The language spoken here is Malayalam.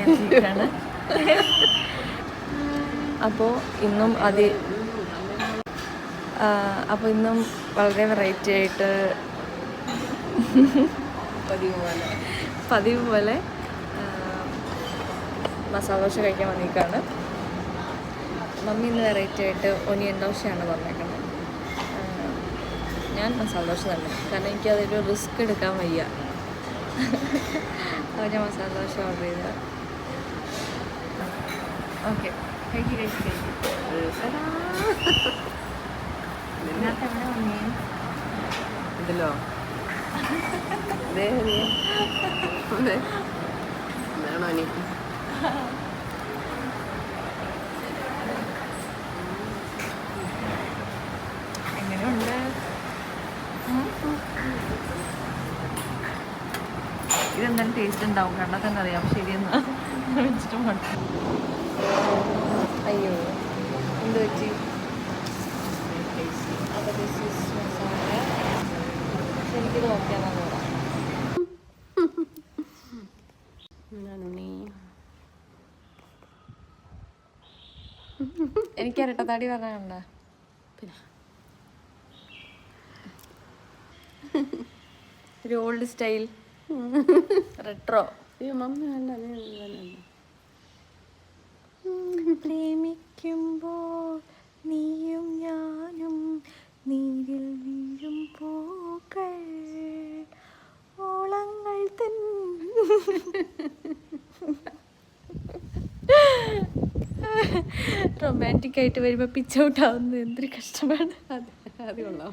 മാറ്റിയിട്ടാണ്. അപ്പോൾ ഇന്നും വളരെ വെറൈറ്റി ആയിട്ട് പതിവ് പോലെ മസാല ദോശ കഴിക്കാൻ വന്നിരിക്കുകയാണ്. മമ്മി ഇന്ന് വെറൈറ്റി ആയിട്ട് ഒനിയൻ ദോശയാണ് പറഞ്ഞേക്കുന്നത്. ഞാൻ മസാല ദോശ തന്നെ, കാരണം എനിക്കതൊരു റിസ്ക് എടുക്കാൻ വയ്യ. അപ്പോൾ ഞാൻ മസാല ദോശ ഓർഡർ ചെയ്ത. ഓക്കെ, കഴിക്കും. ഇതിനകത്ത് എവിടെ വന്നേ? ഇതിലോ എന്താണോ നീ? എങ്ങനെയുണ്ട്? ഇതെന്തായാലും ടേസ്റ്റ് ഉണ്ടാവും, കണ്ടാൽ തന്നെ അറിയാം. ശരിയെന്നാ വെച്ചിട്ട് പോട്ടെ. അയ്യോ, എന്ത് പറ്റി? അപ്പോൾ ദിസ് ഈസ് മസാല. എനിക്കിത് ഓക്കെയാണെന്ന് പറയാം. എനിക്ക് ഇരട്ടത്താടി പറയാനുണ്ട. ഒരു ഓൾഡ് സ്റ്റൈൽ റെട്രോ. പ്രേമിക്കുമ്പോൾ നീയും ഞാനും നീരിൽ വീഴും പൂക്കൾ ഓളങ്ങൾ തൻ. റൊമാൻറ്റിക് ആയിട്ട് വരുമ്പോൾ പിച്ച് ഔട്ട് ആവുന്നത് എന്തൊരു കഷ്ടമാണ്. അത് കൊള്ളാം.